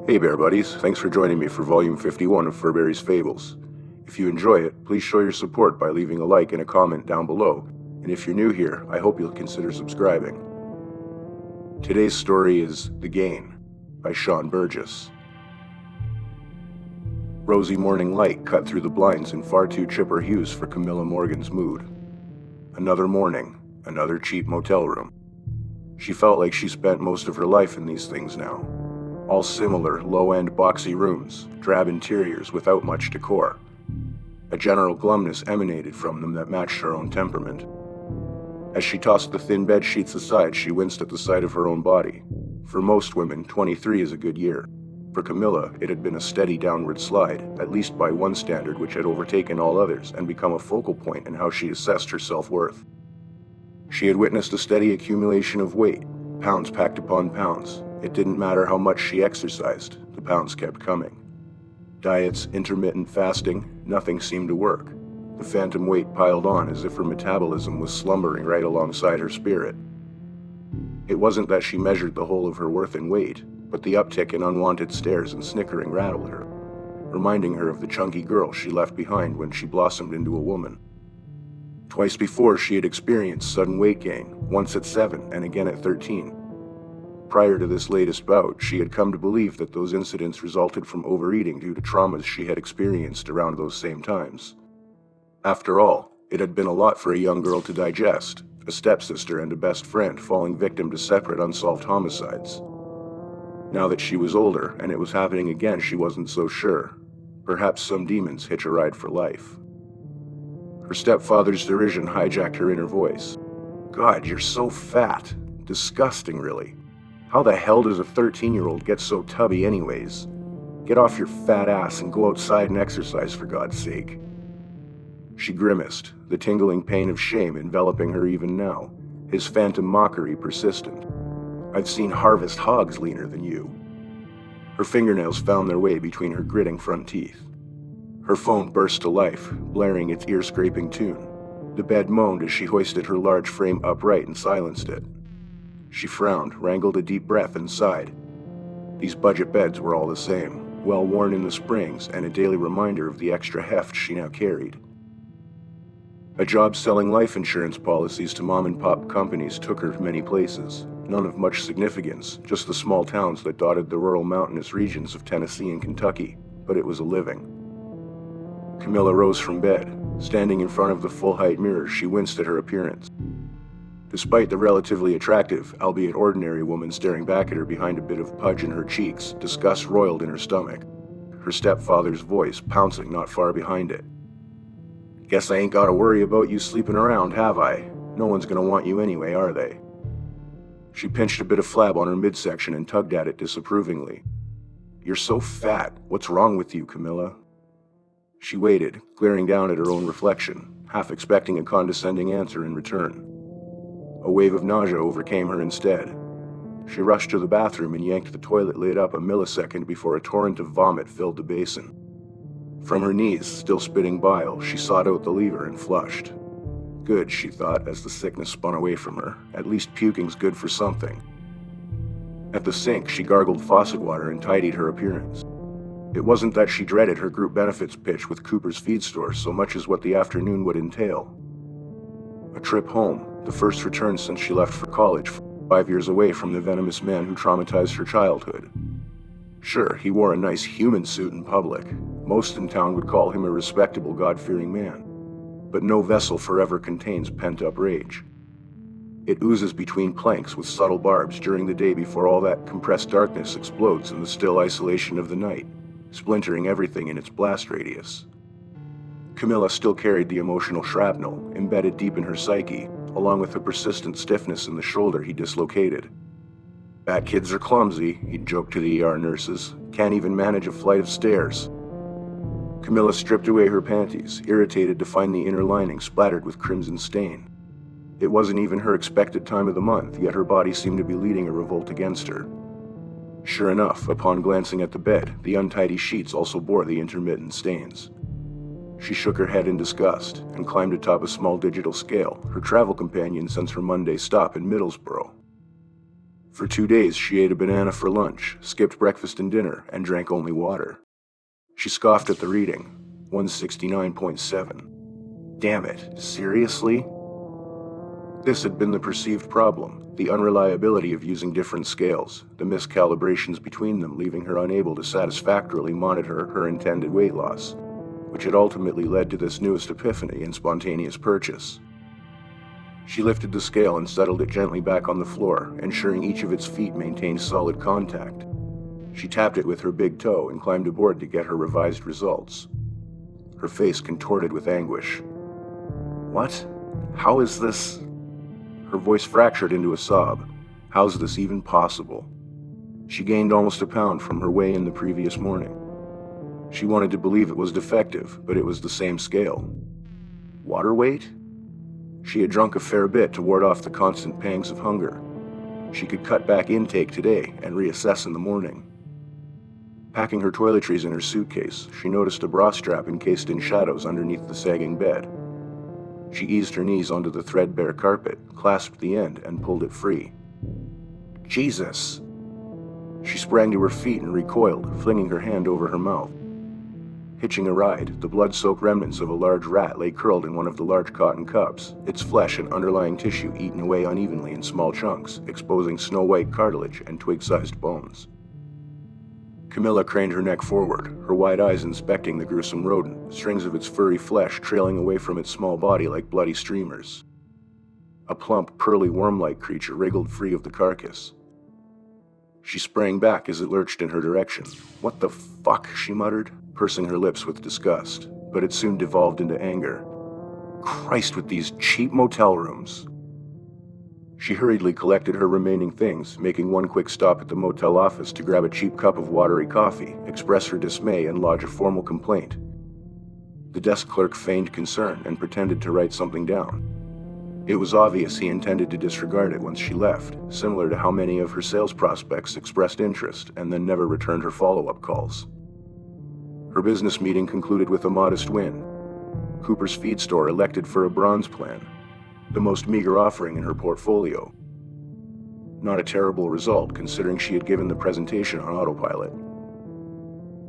Hey Bear Buddies, thanks for joining me for Volume 51 of Furberries Fables. If you enjoy it, please show your support by leaving a like and a comment down below, and if you're new here, I hope you'll consider subscribing. Today's story is The Gain by Shawn Burgess. Rosy morning light cut through the blinds in far too chipper hues for Camilla Morgan's mood. Another morning, another cheap motel room. She felt like she spent most of her life in these things now. All similar, low-end boxy rooms, drab interiors without much decor. A general glumness emanated from them that matched her own temperament. As she tossed the thin bed sheets aside, she winced at the sight of her own body. For most women, 23 is a good year. For Camilla, it had been a steady downward slide, at least by one standard which had overtaken all others and become a focal point in how she assessed her self-worth. She had witnessed a steady accumulation of weight, pounds packed upon pounds. It didn't matter how much she exercised, the pounds kept coming. Diets, intermittent fasting, nothing seemed to work. The phantom weight piled on as if her metabolism was slumbering right alongside her spirit. It wasn't that she measured the whole of her worth in weight, but the uptick in unwanted stares and snickering rattled her, reminding her of the chunky girl she left behind when she blossomed into a woman. Twice before, she had experienced sudden weight gain, once at 7 and again at 13. Prior to this latest bout, she had come to believe that those incidents resulted from overeating due to traumas she had experienced around those same times. After all, it had been a lot for a young girl to digest, a stepsister and a best friend falling victim to separate unsolved homicides. Now that she was older and it was happening again, she wasn't so sure. Perhaps some demons hitch a ride for life. Her stepfather's derision hijacked her inner voice. God, you're so fat. Disgusting, really. How the hell does a 13-year-old get so tubby anyways? Get off your fat ass and go outside and exercise for God's sake. She grimaced, the tingling pain of shame enveloping her even now, his phantom mockery persistent. I've seen harvest hogs leaner than you. Her fingernails found their way between her gritting front teeth. Her phone burst to life, blaring its ear-scraping tune. The bed moaned as she hoisted her large frame upright and silenced it. She frowned, wrangled a deep breath, and sighed. These budget beds were all the same, well worn in the springs and a daily reminder of the extra heft she now carried. A job selling life insurance policies to mom-and-pop companies took her to many places, none of much significance, just the small towns that dotted the rural mountainous regions of Tennessee and Kentucky, but it was a living. Camilla rose from bed. Standing in front of the full-height mirror, she winced at her appearance. Despite the relatively attractive, albeit ordinary woman staring back at her behind a bit of pudge in her cheeks, disgust roiled in her stomach, her stepfather's voice pouncing not far behind it. Guess I ain't gotta worry about you sleeping around, have I? No one's gonna want you anyway, are they? She pinched a bit of flab on her midsection and tugged at it disapprovingly. You're so fat. What's wrong with you, Camilla? She waited, glaring down at her own reflection, half expecting a condescending answer in return. A wave of nausea overcame her instead. She rushed to the bathroom and yanked the toilet lid up a millisecond before a torrent of vomit filled the basin. From her knees, still spitting bile, she sought out the lever and flushed. Good, she thought, as the sickness spun away from her. At least puking's good for something. At the sink, she gargled faucet water and tidied her appearance. It wasn't that she dreaded her group benefits pitch with Cooper's feed store so much as what the afternoon would entail. A trip home, the first return since she left for college, 5 years away from the venomous man who traumatized her childhood. Sure, he wore a nice human suit in public. Most in town would call him a respectable, God-fearing man. But no vessel forever contains pent-up rage. It oozes between planks with subtle barbs during the day before all that compressed darkness explodes in the still isolation of the night, splintering everything in its blast radius. Camilla still carried the emotional shrapnel, embedded deep in her psyche, along with the persistent stiffness in the shoulder he dislocated. Fat kids are clumsy, he'd joked to the ER nurses. Can't even manage a flight of stairs. Camilla stripped away her panties, irritated to find the inner lining splattered with crimson stain. It wasn't even her expected time of the month, yet her body seemed to be leading a revolt against her. Sure enough, upon glancing at the bed, the untidy sheets also bore the intermittent stains. She shook her head in disgust and climbed atop a small digital scale, her travel companion since her Monday stop in Middlesbrough. For 2 days, she ate a banana for lunch, skipped breakfast and dinner, and drank only water. She scoffed at the reading, 169.7. Damn it, seriously? This had been the perceived problem, the unreliability of using different scales, the miscalibrations between them leaving her unable to satisfactorily monitor her intended weight loss, which had ultimately led to this newest epiphany and spontaneous purchase. She lifted the scale and settled it gently back on the floor, ensuring each of its feet maintained solid contact. She tapped it with her big toe and climbed aboard to get her revised results. Her face contorted with anguish. What? How is this? Her voice fractured into a sob. How's this even possible? She gained almost a pound from her weigh-in the previous morning. She wanted to believe it was defective, but it was the same scale. Water weight? She had drunk a fair bit to ward off the constant pangs of hunger. She could cut back intake today and reassess in the morning. Packing her toiletries in her suitcase, she noticed a bra strap encased in shadows underneath the sagging bed. She eased her knees onto the threadbare carpet, clasped the end, and pulled it free. Jesus! She sprang to her feet and recoiled, flinging her hand over her mouth. Hitching a ride, the blood-soaked remnants of a large rat lay curled in one of the large cotton cups, its flesh and underlying tissue eaten away unevenly in small chunks, exposing snow-white cartilage and twig-sized bones. Camilla craned her neck forward, her wide eyes inspecting the gruesome rodent, strings of its furry flesh trailing away from its small body like bloody streamers. A plump, pearly worm-like creature wriggled free of the carcass. She sprang back as it lurched in her direction. What the fuck, she muttered, pursing her lips with disgust, but it soon devolved into anger. Christ, with these cheap motel rooms. She hurriedly collected her remaining things, making one quick stop at the motel office to grab a cheap cup of watery coffee, express her dismay, and lodge a formal complaint. The desk clerk feigned concern and pretended to write something down. It was obvious he intended to disregard it once she left, similar to how many of her sales prospects expressed interest and then never returned her follow-up calls. Her business meeting concluded with a modest win. Cooper's Feed Store elected for a bronze plan, the most meager offering in her portfolio. Not a terrible result, considering she had given the presentation on autopilot.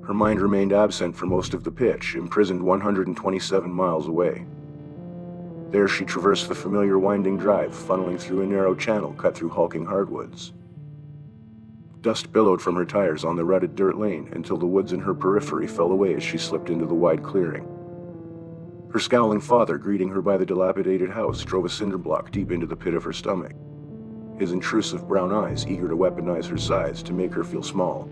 Her mind remained absent for most of the pitch, imprisoned 127 miles away. There she traversed the familiar winding drive, funneling through a narrow channel cut through hulking hardwoods. Dust billowed from her tires on the rutted dirt lane until the woods in her periphery fell away as she slipped into the wide clearing. Her scowling father, greeting her by the dilapidated house, drove a cinder block deep into the pit of her stomach, his intrusive brown eyes eager to weaponize her size to make her feel small.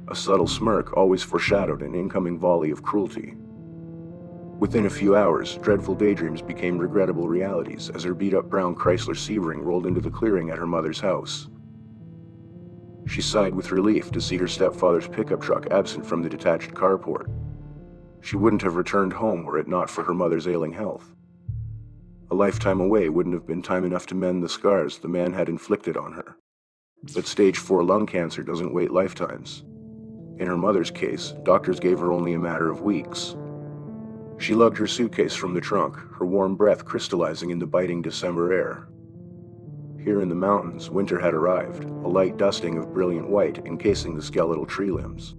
A subtle smirk always foreshadowed an incoming volley of cruelty. Within a few hours, dreadful daydreams became regrettable realities as her beat-up brown Chrysler Sebring rolled into the clearing at her mother's house. She sighed with relief to see her stepfather's pickup truck absent from the detached carport. She wouldn't have returned home were it not for her mother's ailing health. A lifetime away wouldn't have been time enough to mend the scars the man had inflicted on her. But stage 4 lung cancer doesn't wait lifetimes. In her mother's case, doctors gave her only a matter of weeks. She lugged her suitcase from the trunk, her warm breath crystallizing in the biting December air. Here in the mountains, winter had arrived, a light dusting of brilliant white encasing the skeletal tree limbs.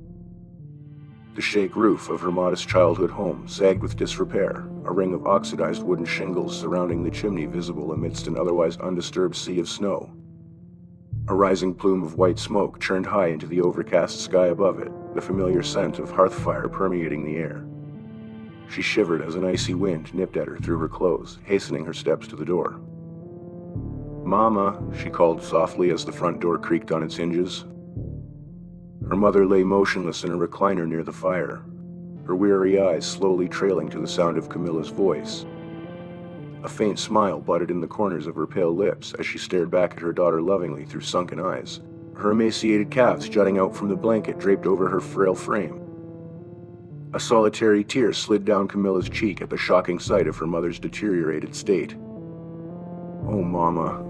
The shake roof of her modest childhood home sagged with disrepair, a ring of oxidized wooden shingles surrounding the chimney visible amidst an otherwise undisturbed sea of snow. A rising plume of white smoke churned high into the overcast sky above it, the familiar scent of hearth fire permeating the air. She shivered as an icy wind nipped at her through her clothes, hastening her steps to the door. "Mama," she called softly as the front door creaked on its hinges. Her mother lay motionless in a recliner near the fire, her weary eyes slowly trailing to the sound of Camilla's voice. A faint smile budded in the corners of her pale lips as she stared back at her daughter lovingly through sunken eyes, her emaciated calves jutting out from the blanket draped over her frail frame. A solitary tear slid down Camilla's cheek at the shocking sight of her mother's deteriorated state. "Oh, Mama."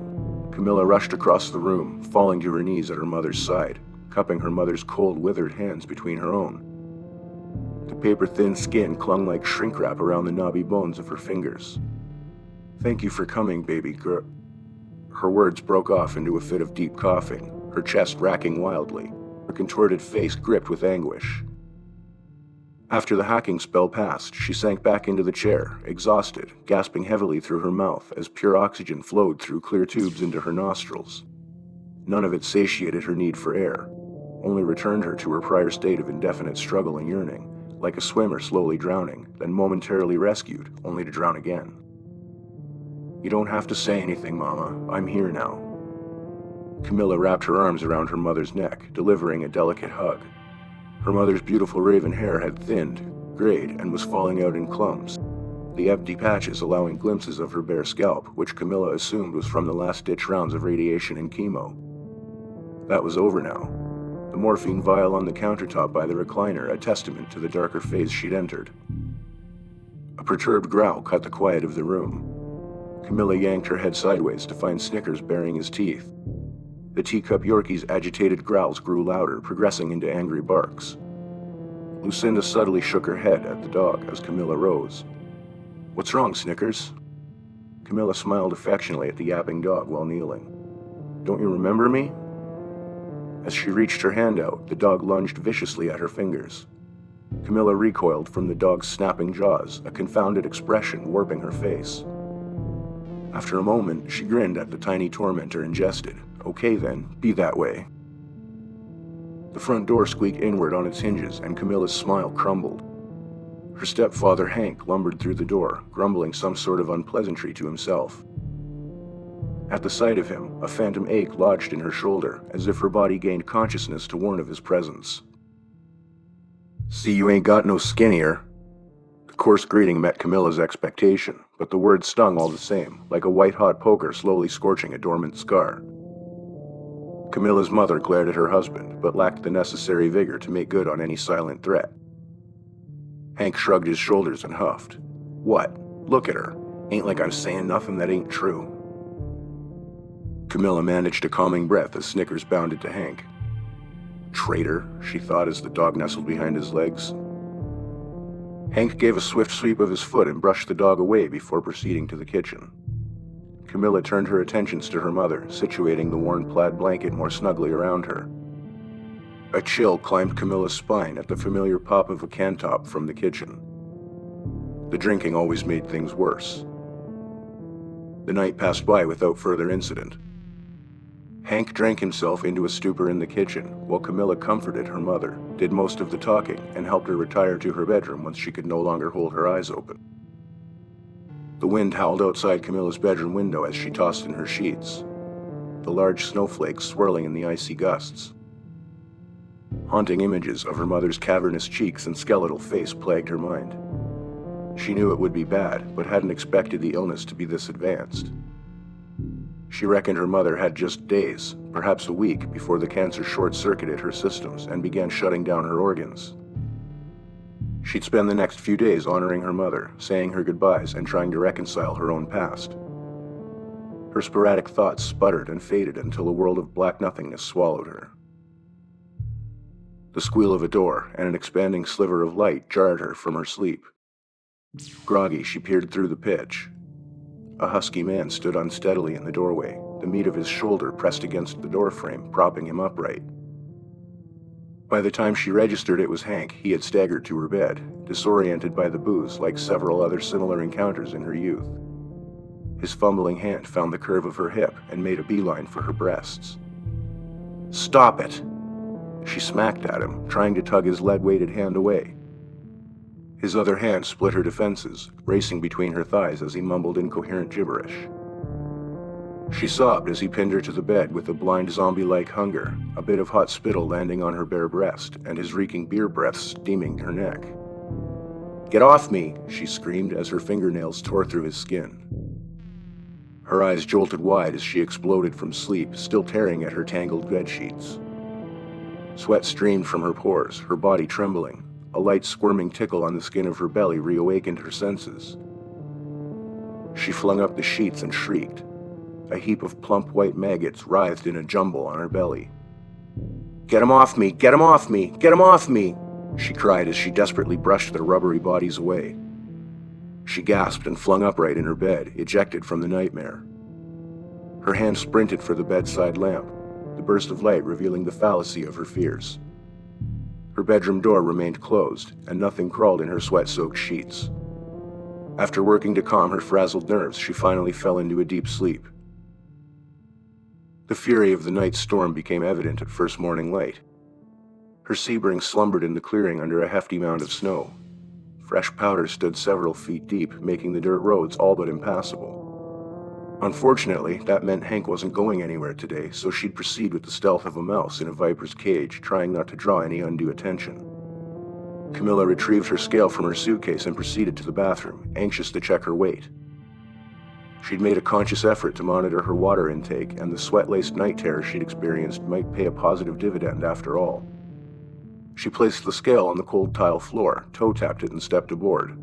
Camilla rushed across the room, falling to her knees at her mother's side, cupping her mother's cold, withered hands between her own. The paper-thin skin clung like shrink wrap around the knobby bones of her fingers. "Thank you for coming, baby girl." Her words broke off into a fit of deep coughing, her chest racking wildly, her contorted face gripped with anguish. After the hacking spell passed, she sank back into the chair, exhausted, gasping heavily through her mouth as pure oxygen flowed through clear tubes into her nostrils. None of it satiated her need for air, only returned her to her prior state of indefinite struggle and yearning, like a swimmer slowly drowning, then momentarily rescued, only to drown again. "You don't have to say anything, Mama. I'm here now." Camilla wrapped her arms around her mother's neck, delivering a delicate hug. Her mother's beautiful raven hair had thinned, grayed, and was falling out in clumps, the empty patches allowing glimpses of her bare scalp, which Camilla assumed was from the last-ditch rounds of radiation and chemo. That was over now. The morphine vial on the countertop by the recliner a testament to the darker phase she'd entered. A perturbed growl cut the quiet of the room. Camilla yanked her head sideways to find Snickers baring his teeth. The teacup Yorkie's agitated growls grew louder, progressing into angry barks. Lucinda subtly shook her head at the dog as Camilla rose. "What's wrong, Snickers?" Camilla smiled affectionately at the yapping dog while kneeling. "Don't you remember me?" As she reached her hand out, the dog lunged viciously at her fingers. Camilla recoiled from the dog's snapping jaws, a confounded expression warping her face. After a moment, she grinned at the tiny tormentor and jested, "Okay then, be that way." The front door squeaked inward on its hinges, and Camilla's smile crumbled. Her stepfather Hank lumbered through the door, grumbling some sort of unpleasantry to himself. At the sight of him, a phantom ache lodged in her shoulder, as if her body gained consciousness to warn of his presence. "See, you ain't got no skinnier." The coarse greeting met Camilla's expectation, but the word stung all the same, like a white-hot poker slowly scorching a dormant scar. Camilla's mother glared at her husband, but lacked the necessary vigor to make good on any silent threat. Hank shrugged his shoulders and huffed. "What? Look at her. Ain't like I'm saying nothing that ain't true." Camilla managed a calming breath as Snickers bounded to Hank. "Traitor," she thought as the dog nestled behind his legs. Hank gave a swift sweep of his foot and brushed the dog away before proceeding to the kitchen. Camilla turned her attentions to her mother, situating the worn plaid blanket more snugly around her. A chill climbed Camilla's spine at the familiar pop of a can top from the kitchen. The drinking always made things worse. The night passed by without further incident. Hank drank himself into a stupor in the kitchen, while Camilla comforted her mother, did most of the talking, and helped her retire to her bedroom once she could no longer hold her eyes open. The wind howled outside Camilla's bedroom window as she tossed in her sheets, the large snowflakes swirling in the icy gusts. Haunting images of her mother's cavernous cheeks and skeletal face plagued her mind. She knew it would be bad, but hadn't expected the illness to be this advanced. She reckoned her mother had just days, perhaps a week, before the cancer short-circuited her systems and began shutting down her organs. She'd spend the next few days honoring her mother, saying her goodbyes, and trying to reconcile her own past. Her sporadic thoughts sputtered and faded until a world of black nothingness swallowed her. The squeal of a door and an expanding sliver of light jarred her from her sleep. Groggy, she peered through the pitch. A husky man stood unsteadily in the doorway, the meat of his shoulder pressed against the doorframe, propping him upright. By the time she registered it was Hank, he had staggered to her bed, disoriented by the booze like several other similar encounters in her youth. His fumbling hand found the curve of her hip and made a beeline for her breasts. "Stop it!" She smacked at him, trying to tug his lead-weighted hand away. His other hand split her defenses, racing between her thighs as he mumbled incoherent gibberish. She sobbed as he pinned her to the bed with a blind zombie-like hunger, a bit of hot spittle landing on her bare breast, and his reeking beer breath steaming her neck. "Get off me!" she screamed as her fingernails tore through his skin. Her eyes jolted wide as she exploded from sleep, still tearing at her tangled bedsheets. Sweat streamed from her pores, her body trembling. A light squirming tickle on the skin of her belly reawakened her senses. She flung up the sheets and shrieked. A heap of plump white maggots writhed in a jumble on her belly. "Get him off me! Get him off me! Get him off me!" she cried as she desperately brushed their rubbery bodies away. She gasped and flung upright in her bed, ejected from the nightmare. Her hand sprinted for the bedside lamp, the burst of light revealing the fallacy of her fears. Her bedroom door remained closed, and nothing crawled in her sweat-soaked sheets. After working to calm her frazzled nerves, she finally fell into a deep sleep. The fury of the night's storm became evident at first morning light. Her Sebring slumbered in the clearing under a hefty mound of snow. Fresh powder stood several feet deep, making the dirt roads all but impassable. Unfortunately, that meant Hank wasn't going anywhere today, so she'd proceed with the stealth of a mouse in a viper's cage, trying not to draw any undue attention. Camilla retrieved her scale from her suitcase and proceeded to the bathroom, anxious to check her weight. She'd made a conscious effort to monitor her water intake, and the sweat-laced night terror she'd experienced might pay a positive dividend after all. She placed the scale on the cold tile floor, toe-tapped it, and stepped aboard.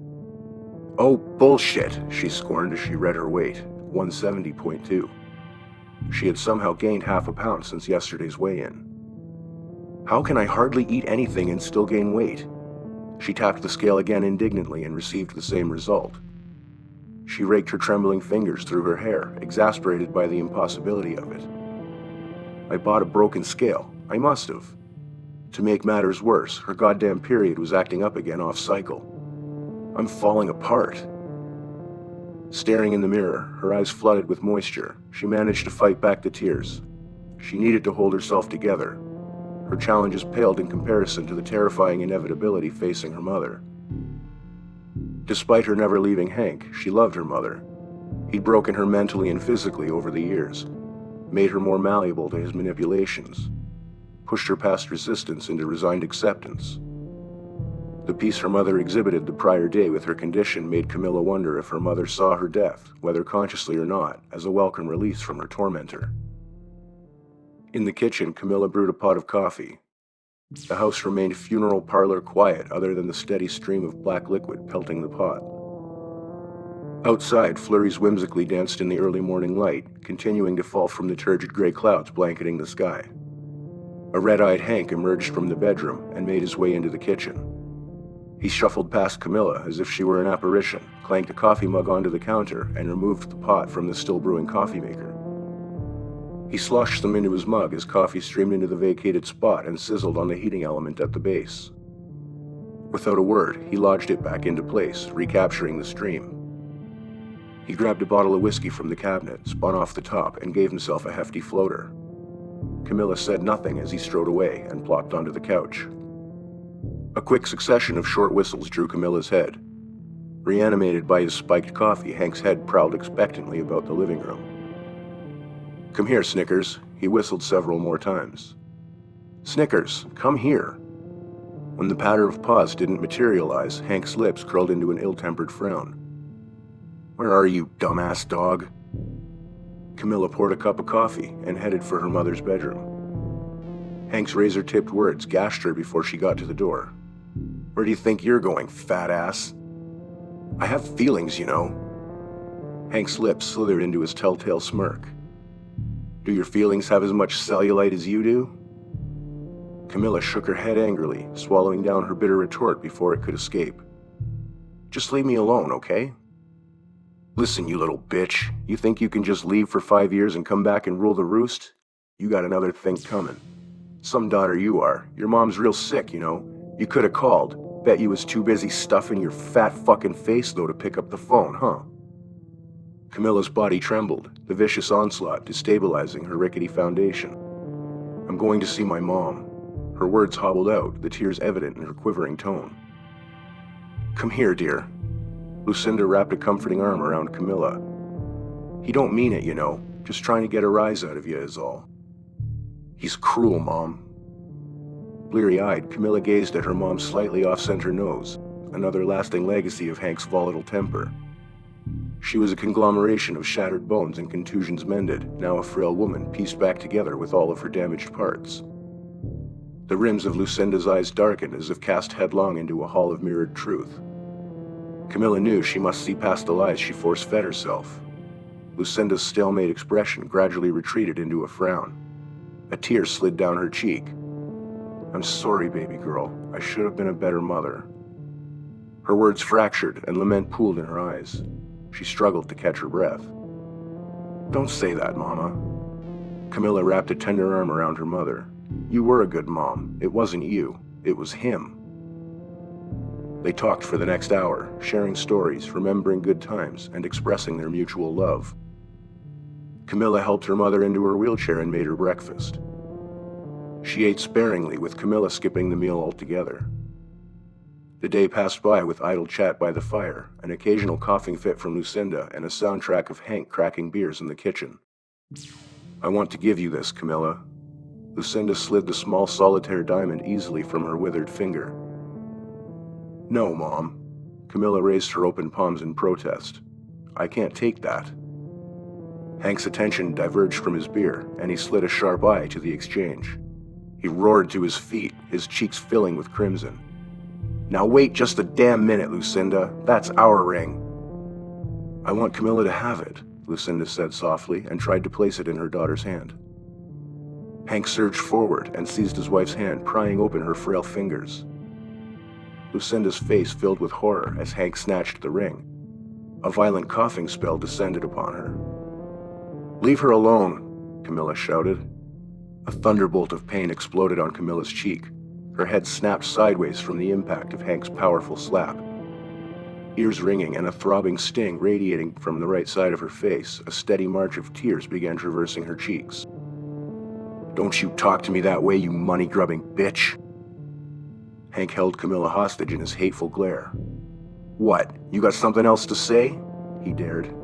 "Oh, bullshit," she scorned as she read her weight, 170.2. She had somehow gained half a pound since yesterday's weigh-in. How can I hardly eat anything and still gain weight? She tapped the scale again indignantly and received the same result. She raked her trembling fingers through her hair, exasperated by the impossibility of it. I bought a broken scale. I must have. To make matters worse, her goddamn period was acting up again off-cycle. I'm falling apart. Staring in the mirror, her eyes flooded with moisture, she managed to fight back the tears. She needed to hold herself together. Her challenges paled in comparison to the terrifying inevitability facing her mother. Despite her never leaving Hank, she loved her mother. He'd broken her mentally and physically over the years, made her more malleable to his manipulations, pushed her past resistance into resigned acceptance. The peace her mother exhibited the prior day with her condition made Camilla wonder if her mother saw her death, whether consciously or not, as a welcome release from her tormentor. In the kitchen, Camilla brewed a pot of coffee. The house remained funeral parlor quiet other than the steady stream of black liquid pelting the pot. Outside, flurries whimsically danced in the early morning light, continuing to fall from the turgid gray clouds blanketing the sky. A red-eyed Hank emerged from the bedroom and made his way into the kitchen. He shuffled past Camilla as if she were an apparition, clanked a coffee mug onto the counter, and removed the pot from the still-brewing coffee maker. He sloshed them into his mug as coffee streamed into the vacated spot and sizzled on the heating element at the base. Without a word, he lodged it back into place, recapturing the stream. He grabbed a bottle of whiskey from the cabinet, spun off the top, and gave himself a hefty floater. Camilla said nothing as he strode away and plopped onto the couch. A quick succession of short whistles drew Camilla's head. Reanimated by his spiked coffee, Hank's head prowled expectantly about the living room. "Come here, Snickers," he whistled several more times. "Snickers, come here." When the patter of paws didn't materialize, Hank's lips curled into an ill-tempered frown. "Where are you, dumbass dog?" Camilla poured a cup of coffee and headed for her mother's bedroom. Hank's razor-tipped words gashed her before she got to the door. "Where do you think you're going, fat ass?" "I have feelings, you know." Hank's lips slithered into his telltale smirk. "Do your feelings have as much cellulite as you do?" Camilla shook her head angrily, swallowing down her bitter retort before it could escape. "Just leave me alone, okay?" "Listen, you little bitch, you think you can just leave for 5 years and come back and rule the roost? You got another thing coming. Some daughter you are. Your mom's real sick, you know. You could have called. Bet you was too busy stuffing your fat fucking face, though, to pick up the phone, huh?" Camilla's body trembled, the vicious onslaught destabilizing her rickety foundation. "I'm going to see my mom." Her words hobbled out, the tears evident in her quivering tone. "Come here, dear." Lucinda wrapped a comforting arm around Camilla. "He don't mean it, you know. Just trying to get a rise out of you is all." "He's cruel, Mom." Bleary-eyed, Camilla gazed at her mom's slightly off-center nose, another lasting legacy of Hank's volatile temper. She was a conglomeration of shattered bones and contusions mended, now a frail woman pieced back together with all of her damaged parts. The rims of Lucinda's eyes darkened as if cast headlong into a hall of mirrored truth. Camilla knew she must see past the lies she force-fed herself. Lucinda's stalemate expression gradually retreated into a frown. A tear slid down her cheek. "I'm sorry, baby girl. I should have been a better mother." Her words fractured and lament pooled in her eyes. She struggled to catch her breath. Don't say that, Mama. Camilla wrapped a tender arm around her mother. You were a good mom. It wasn't you. It was him. They talked for the next hour, sharing stories, remembering good times, and expressing their mutual love. Camilla helped her mother into her wheelchair and made her breakfast. She ate sparingly, with Camilla skipping the meal altogether. The day passed by with idle chat by the fire, an occasional coughing fit from Lucinda, and a soundtrack of Hank cracking beers in the kitchen. I want to give you this, Camilla. Lucinda slid the small solitaire diamond easily from her withered finger. No, Mom. Camilla raised her open palms in protest. I can't take that. Hank's attention diverged from his beer, and he slid a sharp eye to the exchange. He roared to his feet, his cheeks filling with crimson. Now wait just a damn minute, Lucinda. That's our ring. I want Camilla to have it, Lucinda said softly, and tried to place it in her daughter's hand. Hank surged forward and seized his wife's hand, prying open her frail fingers. Lucinda's face filled with horror as Hank snatched the ring. A violent coughing spell descended upon her. Leave her alone, Camilla shouted. A thunderbolt of pain exploded on Camilla's cheek. Her head snapped sideways from the impact of Hank's powerful slap. Ears ringing and a throbbing sting radiating from the right side of her face, a steady march of tears began traversing her cheeks. Don't you talk to me that way, you money-grubbing bitch! Hank held Camilla hostage in his hateful glare. What, you got something else to say? He dared.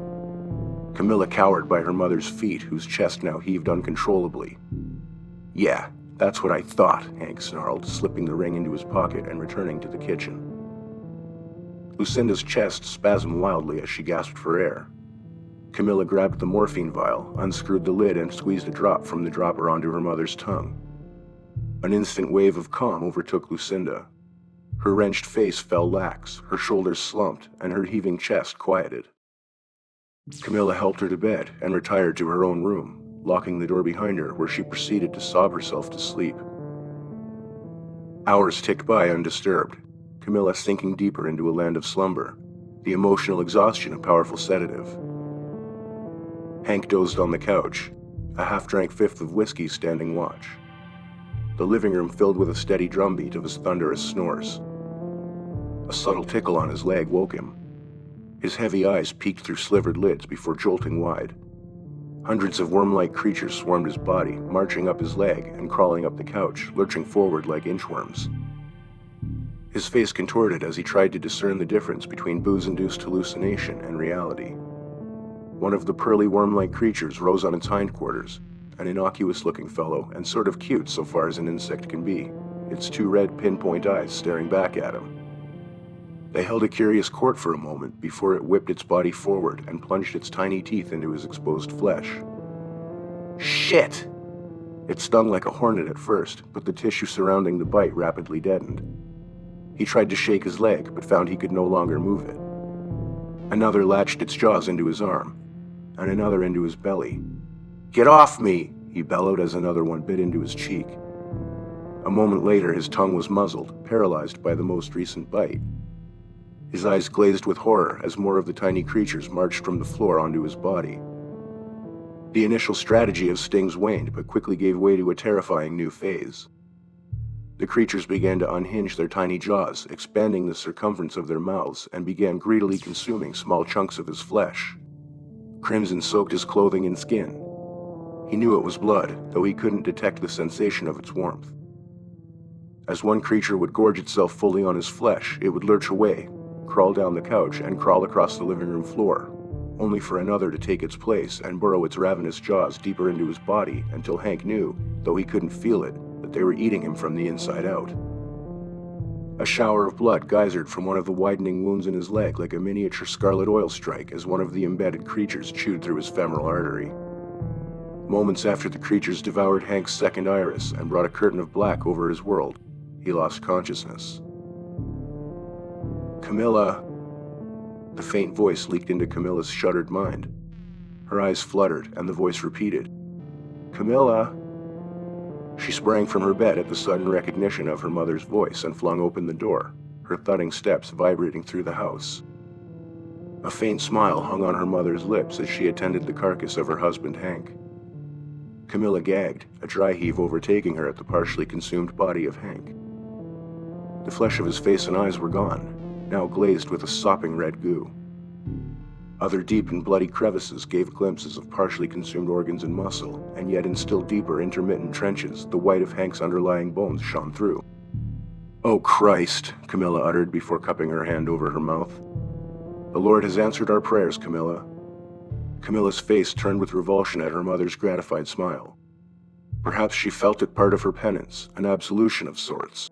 Camilla cowered by her mother's feet, whose chest now heaved uncontrollably. Yeah, that's what I thought, Hank snarled, slipping the ring into his pocket and returning to the kitchen. Lucinda's chest spasmed wildly as she gasped for air. Camilla grabbed the morphine vial, unscrewed the lid, and squeezed a drop from the dropper onto her mother's tongue. An instant wave of calm overtook Lucinda. Her wrenched face fell lax, her shoulders slumped, and her heaving chest quieted. Camilla helped her to bed and retired to her own room, locking the door behind her, where she proceeded to sob herself to sleep. Hours ticked by undisturbed, Camilla sinking deeper into a land of slumber, the emotional exhaustion a powerful sedative. Hank dozed on the couch, a half-drank fifth of whiskey standing watch. The living room filled with a steady drumbeat of his thunderous snores. A subtle tickle on his leg woke him. His heavy eyes peeked through slivered lids before jolting wide. Hundreds of worm-like creatures swarmed his body, marching up his leg and crawling up the couch, lurching forward like inchworms. His face contorted as he tried to discern the difference between booze-induced hallucination and reality. One of the pearly worm-like creatures rose on its hindquarters, an innocuous-looking fellow and sort of cute so far as an insect can be, its two red pinpoint eyes staring back at him. They held a curious court for a moment before it whipped its body forward and plunged its tiny teeth into his exposed flesh. Shit! It stung like a hornet at first, but the tissue surrounding the bite rapidly deadened. He tried to shake his leg, but found he could no longer move it. Another latched its jaws into his arm, and another into his belly. Get off me! He bellowed as another one bit into his cheek. A moment later, his tongue was muzzled, paralyzed by the most recent bite. His eyes glazed with horror as more of the tiny creatures marched from the floor onto his body. The initial strategy of stings waned, but quickly gave way to a terrifying new phase. The creatures began to unhinge their tiny jaws, expanding the circumference of their mouths, and began greedily consuming small chunks of his flesh. Crimson soaked his clothing and skin. He knew it was blood, though he couldn't detect the sensation of its warmth. As one creature would gorge itself fully on his flesh, it would lurch away, crawl down the couch, and crawl across the living room floor, only for another to take its place and burrow its ravenous jaws deeper into his body until Hank knew, though he couldn't feel it, that they were eating him from the inside out. A shower of blood geysered from one of the widening wounds in his leg like a miniature scarlet oil strike as one of the embedded creatures chewed through his femoral artery. Moments after the creatures devoured Hank's second iris and brought a curtain of black over his world, he lost consciousness. Camilla. The faint voice leaked into Camilla's shuddered mind. Her eyes fluttered, and the voice repeated, Camilla. She sprang from her bed at the sudden recognition of her mother's voice and flung open the door, her thudding steps vibrating through the house. A faint smile hung on her mother's lips as she attended the carcass of her husband, Hank. Camilla gagged, a dry heave overtaking her at the partially consumed body of Hank. The flesh of his face and eyes were gone, now glazed with a sopping red goo. Other deep and bloody crevices gave glimpses of partially consumed organs and muscle, and yet in still deeper intermittent trenches, the white of Hank's underlying bones shone through. "Oh Christ," Camilla uttered before cupping her hand over her mouth. "The Lord has answered our prayers, Camilla." Camilla's face turned with revulsion at her mother's gratified smile. Perhaps she felt it part of her penance, an absolution of sorts.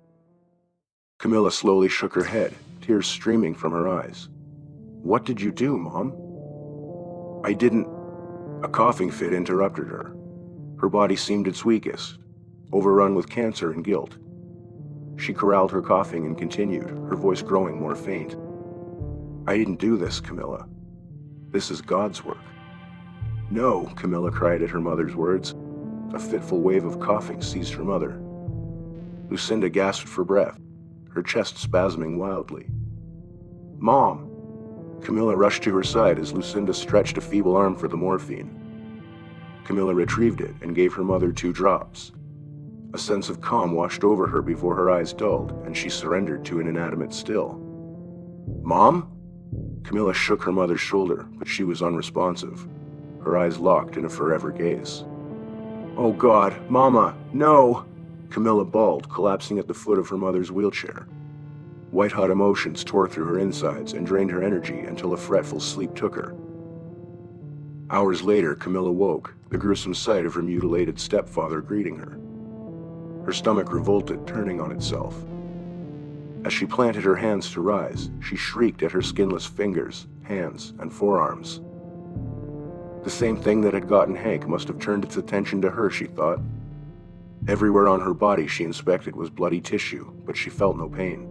Camilla slowly shook her head, tears streaming from her eyes. "What did you do, Mom?" "I didn't..." A coughing fit interrupted her. Her body seemed its weakest, overrun with cancer and guilt. She corralled her coughing and continued, her voice growing more faint. "I didn't do this, Camilla. This is God's work." "No," Camilla cried at her mother's words. A fitful wave of coughing seized her mother. Lucinda gasped for breath, her chest spasming wildly. "Mom!" Camilla rushed to her side as Lucinda stretched a feeble arm for the morphine. Camilla retrieved it and gave her mother 2 drops. A sense of calm washed over her before her eyes dulled, and she surrendered to an inanimate still. "Mom?" Camilla shook her mother's shoulder, but she was unresponsive, her eyes locked in a forever gaze. "Oh God, Mama, no!" Camilla bawled, collapsing at the foot of her mother's wheelchair. White-hot emotions tore through her insides and drained her energy until a fretful sleep took her. Hours later, Camilla woke, the gruesome sight of her mutilated stepfather greeting her. Her stomach revolted, turning on itself. As she planted her hands to rise, she shrieked at her skinless fingers, hands, and forearms. The same thing that had gotten Hank must have turned its attention to her, she thought. Everywhere on her body she inspected was bloody tissue, but she felt no pain.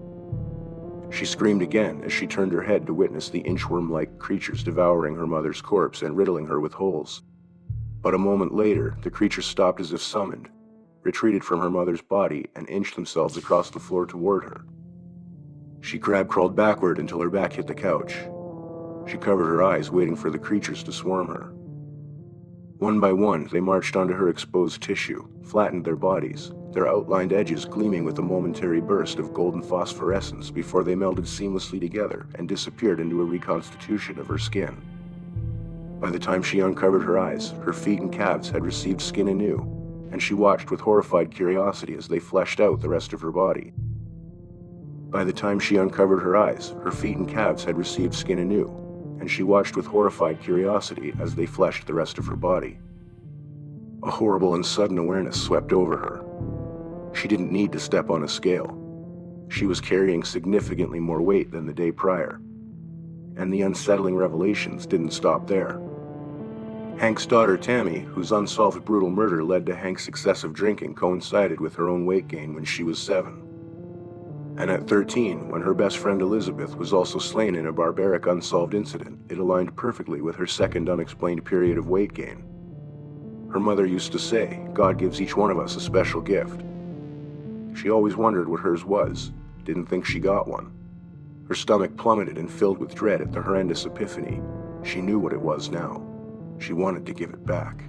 She screamed again as she turned her head to witness the inchworm-like creatures devouring her mother's corpse and riddling her with holes. But a moment later, the creatures stopped as if summoned, retreated from her mother's body, and inched themselves across the floor toward her. She crab-crawled backward until her back hit the couch. She covered her eyes, waiting for the creatures to swarm her. One by one, they marched onto her exposed tissue, flattened their bodies, their outlined edges gleaming with a momentary burst of golden phosphorescence before they melded seamlessly together and disappeared into a reconstitution of her skin. By the time she uncovered her eyes, her feet and calves had received skin anew, and she watched with horrified curiosity as they fleshed out the rest of her body. By the time she uncovered her eyes, her feet and calves had received skin anew, and she watched with horrified curiosity as they fleshed the rest of her body. A horrible and sudden awareness swept over her. She didn't need to step on a scale. She was carrying significantly more weight than the day prior. And the unsettling revelations didn't stop there. Hank's daughter Tammy, whose unsolved brutal murder led to Hank's excessive drinking, coincided with her own weight gain when she was 7. And at 13, when her best friend Elizabeth was also slain in a barbaric unsolved incident, it aligned perfectly with her second unexplained period of weight gain. Her mother used to say, God gives each one of us a special gift. She always wondered what hers was, didn't think she got one. Her stomach plummeted and filled with dread at the horrendous epiphany. She knew what it was now. She wanted to give it back.